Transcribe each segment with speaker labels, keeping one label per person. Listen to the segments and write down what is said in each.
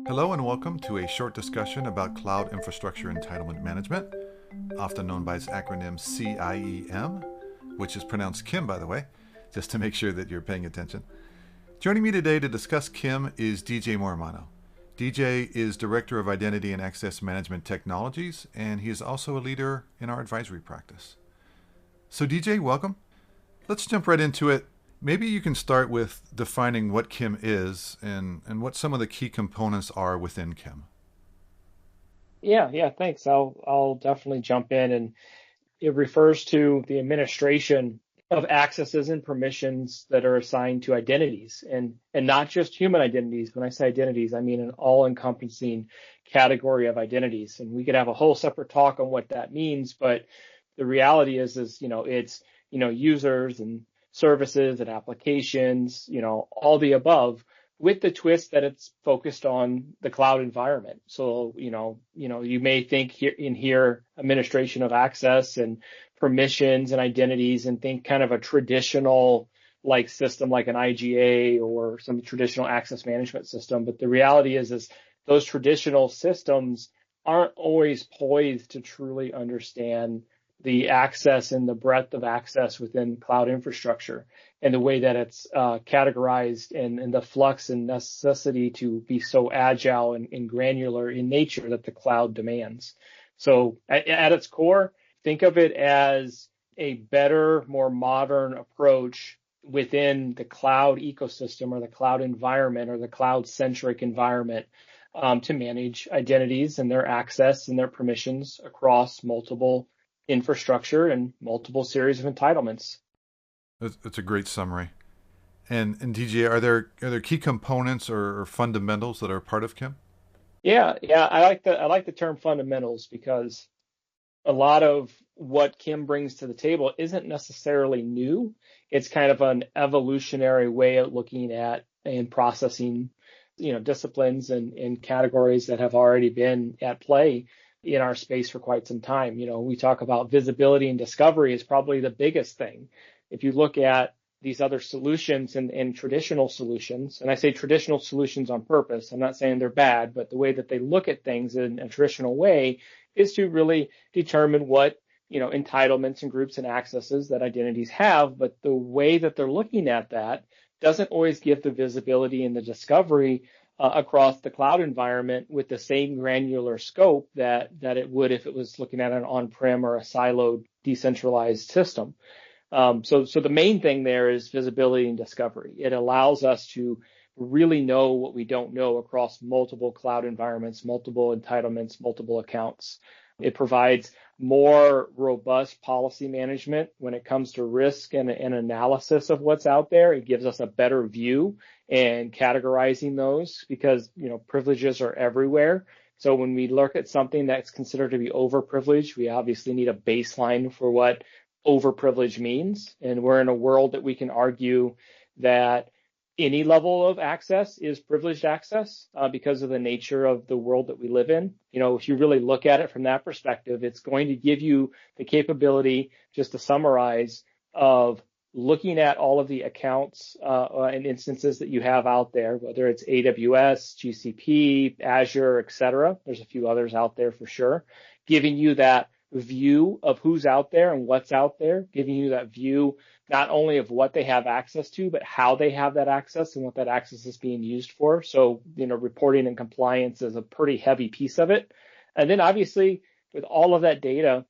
Speaker 1: Hello and welcome to a short discussion about Cloud Infrastructure Entitlement Management, often known by its acronym CIEM, which is pronounced CIEM, by the way, just to make sure that you're paying attention. Joining me today to discuss CIEM is DJ Morimano. DJ is Director of Identity and Access Management Technologies, and he is also a leader in our advisory practice. So DJ, welcome. Let's jump right into it. Maybe you can start with defining what CIEM is and what some of the key components are within CIEM.
Speaker 2: Yeah, thanks. I'll definitely jump in, and it refers to the administration of accesses and permissions that are assigned to identities, and not just human identities. When I say identities, I mean an all-encompassing category of identities. And we could have a whole separate talk on what that means, but the reality is it's users and services and applications, all the above, with the twist that it's focused on the cloud environment. So, you may think here administration of access and permissions and identities and think kind of a traditional like system like an IGA or some traditional access management system. But the reality is those traditional systems aren't always poised to truly understand the access and the breadth of access within cloud infrastructure and the way that it's categorized and the flux and necessity to be so agile and granular in nature that the cloud demands. So at its core, think of it as a better, more modern approach within the cloud ecosystem or the cloud environment or the cloud-centric environment to manage identities and their access and their permissions across multiple infrastructure and multiple series of entitlements.
Speaker 1: That's a great summary. And DJ, are there key components or fundamentals that are part of CIEM?
Speaker 2: Yeah, I like the term fundamentals because a lot of what CIEM brings to the table isn't necessarily new. It's kind of an evolutionary way of looking at and processing, disciplines and categories that have already been at play in our space for quite some time. We talk about visibility and discovery is probably the biggest thing. If you look at these other solutions and traditional solutions, and I say traditional solutions on purpose, I'm not saying they're bad, but the way that they look at things in a traditional way is to really determine what, entitlements and groups and accesses that identities have. But the way that they're looking at that doesn't always give the visibility and the discovery across the cloud environment with the same granular scope that it would if it was looking at an on-prem or a siloed decentralized system. So the main thing there is visibility and discovery. It allows us to really know what we don't know across multiple cloud environments, multiple entitlements, multiple accounts. It provides more robust policy management when it comes to risk and analysis of what's out there. It gives us a better view and categorizing those because, privileges are everywhere. So when we look at something that's considered to be overprivileged, we obviously need a baseline for what overprivileged means. And we're in a world that we can argue that any level of access is privileged access because of the nature of the world that we live in. If you really look at it from that perspective, it's going to give you the capability, just to summarize, of looking at all of the accounts and instances that you have out there, whether it's AWS, GCP, Azure, et cetera. There's a few others out there for sure, giving you that view of who's out there and what's out there, giving you that view not only of what they have access to, but how they have that access and what that access is being used for. So, reporting and compliance is a pretty heavy piece of it. And then obviously with all of that data,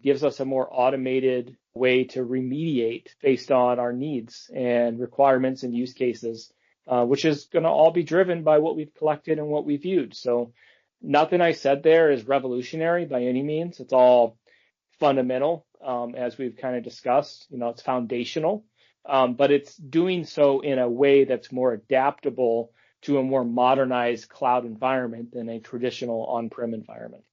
Speaker 2: gives us a more automated way to remediate based on our needs and requirements and use cases, which is going to all be driven by what we've collected and what we viewed. So nothing I said there is revolutionary by any means. It's all fundamental, as we've kind of discussed. It's foundational, but it's doing so in a way that's more adaptable to a more modernized cloud environment than a traditional on-prem environment.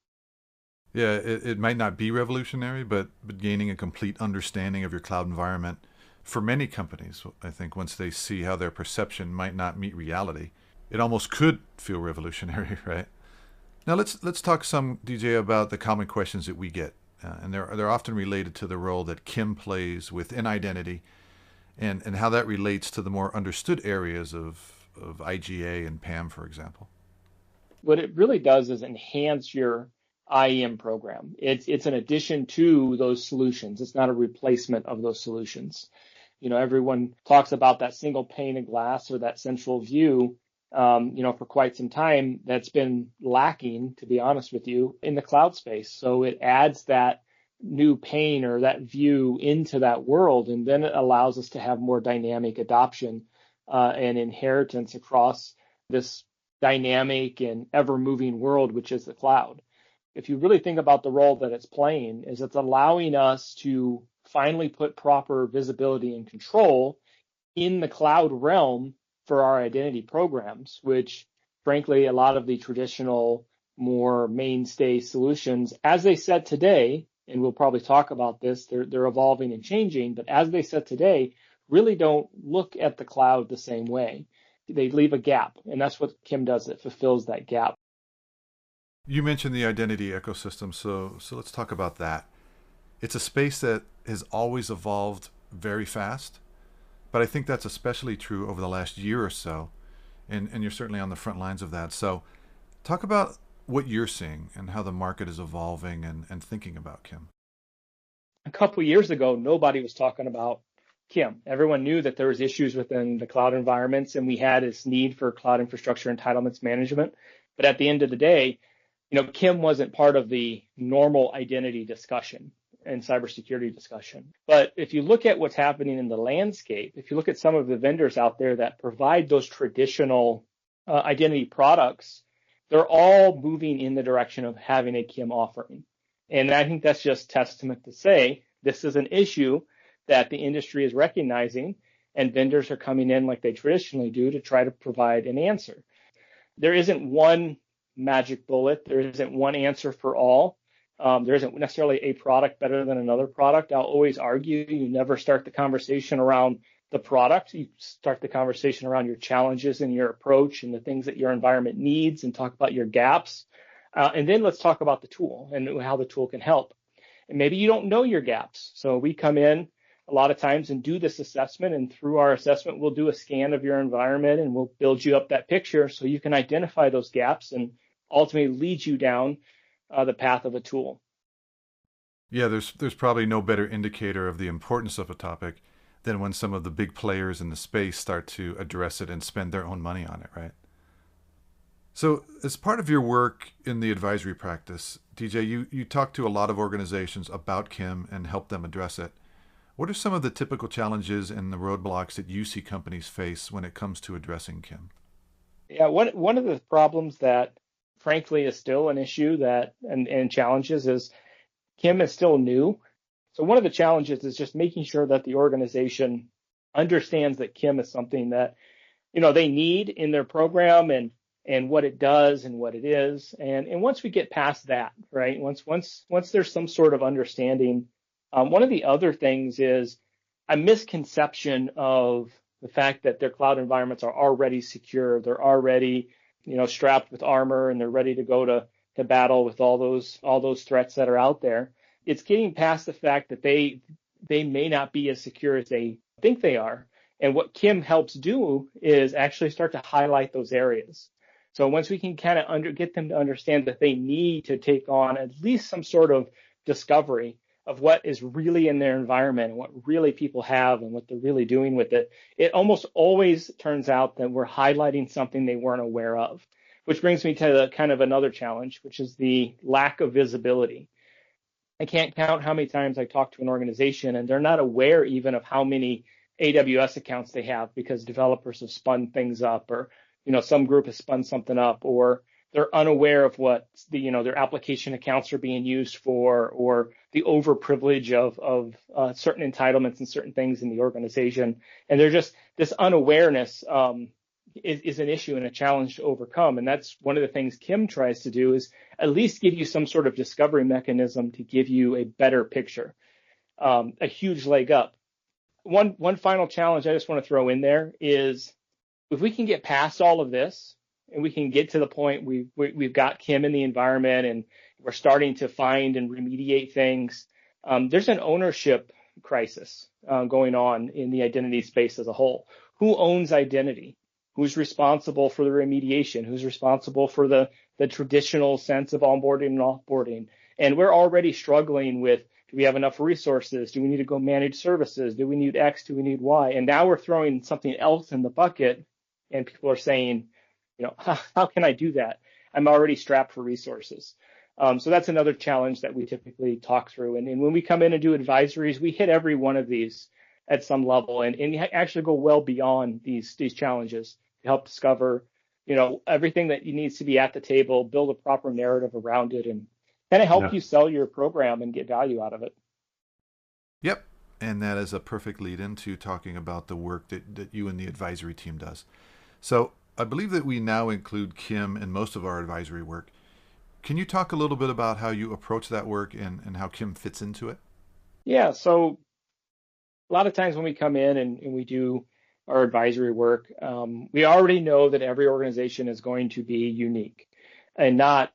Speaker 1: Yeah, it might not be revolutionary, but gaining a complete understanding of your cloud environment for many companies, I think once they see how their perception might not meet reality, it almost could feel revolutionary, right? Now let's talk some, DJ, about the common questions that we get. And they're often related to the role that CIEM plays within identity and how that relates to the more understood areas of IGA and PAM, for example.
Speaker 2: What it really does is enhance your IEM program. It's an addition to those solutions. It's not a replacement of those solutions. Everyone talks about that single pane of glass or that central view, for quite some time. That's been lacking, to be honest with you, in the cloud space. So it adds that new pane or that view into that world, and then it allows us to have more dynamic adoption and inheritance across this dynamic and ever-moving world, which is the cloud. If you really think about the role that it's playing, is it's allowing us to finally put proper visibility and control in the cloud realm for our identity programs, which frankly, a lot of the traditional, more mainstay solutions, as they sit today, and we'll probably talk about this, they're evolving and changing, but as they sit today, really don't look at the cloud the same way. They leave a gap, and that's what CIEM does. It fulfills that gap.
Speaker 1: You mentioned the identity ecosystem, so let's talk about that. It's a space that has always evolved very fast, but I think that's especially true over the last year or so, and you're certainly on the front lines of that. So talk about what you're seeing and how the market is evolving and thinking about CIEM.
Speaker 2: A couple of years ago, nobody was talking about CIEM. Everyone knew that there was issues within the cloud environments, and we had this need for cloud infrastructure entitlements management. But at the end of the day, CIEM wasn't part of the normal identity discussion and cybersecurity discussion. But if you look at what's happening in the landscape, if you look at some of the vendors out there that provide those traditional identity products, they're all moving in the direction of having a CIEM offering. And I think that's just testament to say this is an issue that the industry is recognizing, and vendors are coming in like they traditionally do to try to provide an answer. There isn't one magic bullet. There isn't one answer for all. There isn't necessarily a product better than another product. I'll always argue you never start the conversation around the product. You start the conversation around your challenges and your approach and the things that your environment needs, and talk about your gaps. And then let's talk about the tool and how the tool can help. And maybe you don't know your gaps. So we come in a lot of times and do this assessment, and through our assessment, we'll do a scan of your environment and we'll build you up that picture so you can identify those gaps and ultimately lead you down the path of a tool.
Speaker 1: Yeah, there's probably no better indicator of the importance of a topic than when some of the big players in the space start to address it and spend their own money on it, right? So as part of your work in the advisory practice, DJ, you talk to a lot of organizations about CIEM and help them address it. What are some of the typical challenges and the roadblocks that you see companies face when it comes to addressing CIEM?
Speaker 2: Yeah, one of the problems that frankly is still an issue and challenges is CIEM is still new. So one of the challenges is just making sure that the organization understands that CIEM is something that, they need in their program and what it does and what it is. And once we get past that, right, once there's some sort of understanding, one of the other things is a misconception of the fact that their cloud environments are already secure. They're already, strapped with armor, and they're ready to go to battle with all those threats that are out there. It's getting past the fact that they may not be as secure as they think they are. And what CIEM helps do is actually start to highlight those areas. So once we can kind of get them to understand that they need to take on at least some sort of discovery of what is really in their environment and what really people have and what they're really doing with it, it almost always turns out that we're highlighting something they weren't aware of, which brings me to the kind of another challenge, which is the lack of visibility. I can't count how many times I talk to an organization and they're not aware even of how many AWS accounts they have because developers have spun things up, or some group has spun something up, or they're unaware of what their application accounts are being used for, or the overprivilege of certain entitlements and certain things in the organization. And they're just, this unawareness is an issue and a challenge to overcome. And that's one of the things CIEM tries to do, is at least give you some sort of discovery mechanism to give you a better picture, a huge leg up. One final challenge I just want to throw in there is, if we can get past all of this and we can get to the point we've got CIEM in the environment and we're starting to find and remediate things, there's an ownership crisis going on in the identity space as a whole. Who owns identity? Who's responsible for the remediation? Who's responsible for the traditional sense of onboarding and offboarding? And we're already struggling with, do we have enough resources? Do we need to go manage services? Do we need X? Do we need Y? And now we're throwing something else in the bucket, and people are saying, how can I do that? I'm already strapped for resources. So that's another challenge that we typically talk through. And when we come in and do advisories, we hit every one of these at some level and actually go well beyond these challenges to help discover, everything that needs to be at the table, build a proper narrative around it, and kind of help you sell your program and get value out of it.
Speaker 1: Yep. And that is a perfect lead into talking about the work that you and the advisory team does. So I believe that we now include CIEM in most of our advisory work. Can you talk a little bit about how you approach that work and how CIEM fits into it?
Speaker 2: Yeah, so a lot of times when we come in and we do our advisory work, we already know that every organization is going to be unique and not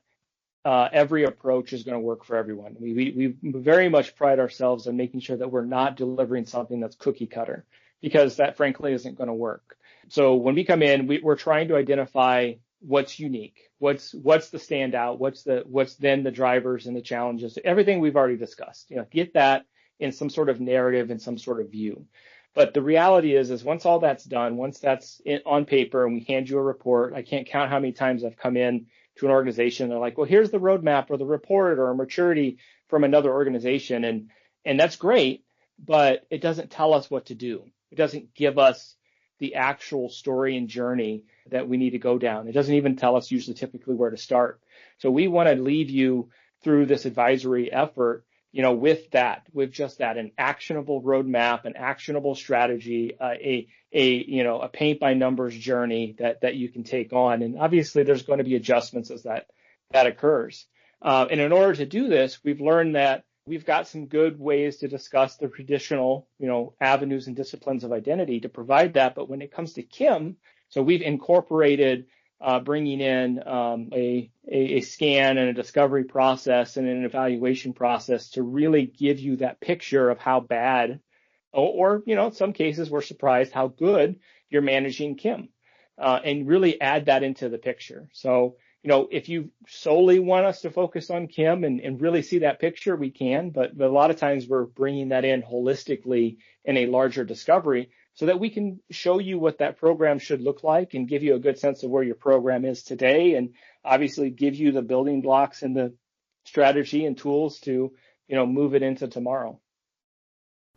Speaker 2: every approach is going to work for everyone. We very much pride ourselves on making sure that we're not delivering something that's cookie cutter, because that frankly isn't going to work. So when we come in, we're trying to identify what's unique, what's the standout, what's then the drivers and the challenges, everything we've already discussed. Get that in some sort of narrative and some sort of view. But the reality is once all that's done, once that's on paper and we hand you a report, I can't count how many times I've come in to an organization. They're like, well, here's the roadmap or the report or a maturity from another organization. And that's great, but it doesn't tell us what to do. It doesn't give us the actual story and journey that we need to go down. It doesn't even tell us usually typically where to start. So we want to lead you through this advisory effort, with just that, an actionable roadmap, an actionable strategy, a paint by numbers journey that you can take on. And obviously there's going to be adjustments as that occurs. And in order to do this, we've learned that we've got some good ways to discuss the traditional, avenues and disciplines of identity to provide that. But when it comes to CIEM, so we've incorporated bringing in a scan and a discovery process and an evaluation process to really give you that picture of how bad, or in some cases we're surprised how good you're managing CIEM, and really add that into the picture. So if you solely want us to focus on CIEM and really see that picture, we can, but a lot of times we're bringing that in holistically in a larger discovery so that we can show you what that program should look like and give you a good sense of where your program is today, and obviously give you the building blocks and the strategy and tools to, move it into tomorrow.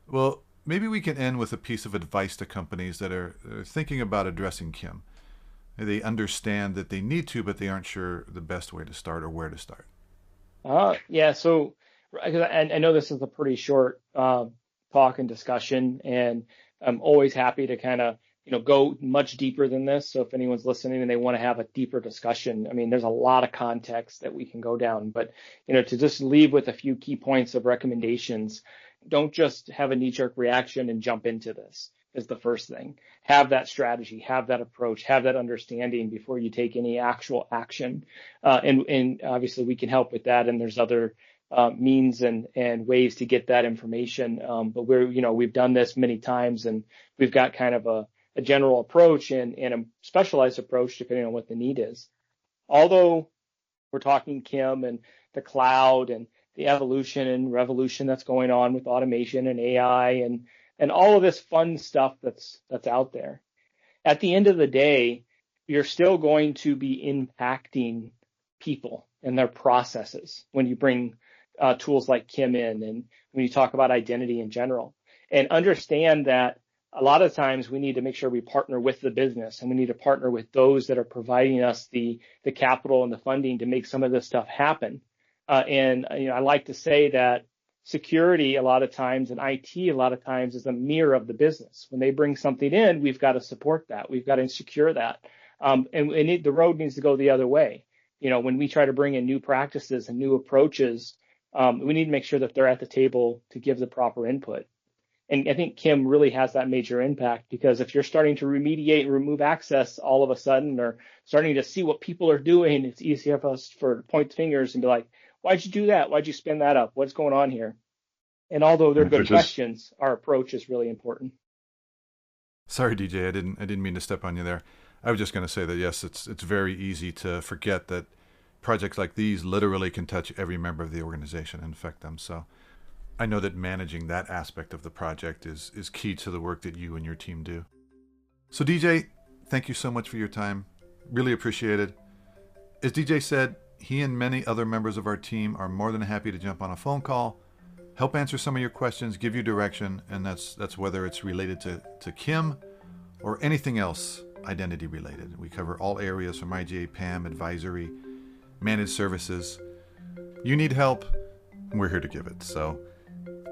Speaker 1: Well, maybe we can end with a piece of advice to companies that are thinking about addressing CIEM. They understand that they need to, but they aren't sure the best way to start or where to start.
Speaker 2: So I know this is a pretty short talk and discussion, and I'm always happy to kind of, go much deeper than this. So if anyone's listening and they want to have a deeper discussion, there's a lot of context that we can go down, but, to just leave with a few key points of recommendations, don't just have a knee-jerk reaction and jump into this. Is the first thing. Have that strategy, have that approach, have that understanding before you take any actual action. And obviously we can help with that. And there's other means and ways to get that information. But we've done this many times, and we've got kind of a general approach and a specialized approach depending on what the need is. Although we're talking CIEM and the cloud and the evolution and revolution that's going on with automation and AI and all of this fun stuff that's out there. At the end of the day, you're still going to be impacting people and their processes when you bring tools like CIEM in, and when you talk about identity in general. And understand that a lot of times we need to make sure we partner with the business, and we need to partner with those that are providing us the capital and the funding to make some of this stuff happen. And I like to say that security a lot of times and IT a lot of times is a mirror of the business. When they bring something in, we've got to support that. We've got to secure that. And the road needs to go the other way. When we try to bring in new practices and new approaches, we need to make sure that they're at the table to give the proper input. And I think CIEM really has that major impact, because if you're starting to remediate and remove access all of a sudden, or starting to see what people are doing, it's easy for us to point fingers and be like, why'd you do that? Why'd you spin that up? What's going on here? And although they're good questions, our approach is really important.
Speaker 1: Sorry, DJ, I didn't mean to step on you there. I was just going to say that, yes, it's very easy to forget that projects like these literally can touch every member of the organization and affect them. So I know that managing that aspect of the project is key to the work that you and your team do. So DJ, thank you so much for your time. Really appreciate it. As DJ said, he and many other members of our team are more than happy to jump on a phone call, help answer some of your questions, give you direction, and that's whether it's related to CIEM or anything else identity related. We cover all areas from IGA, PAM, advisory, managed services. You need help, we're here to give it. So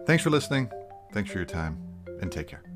Speaker 1: thanks for listening, thanks for your time, and take care.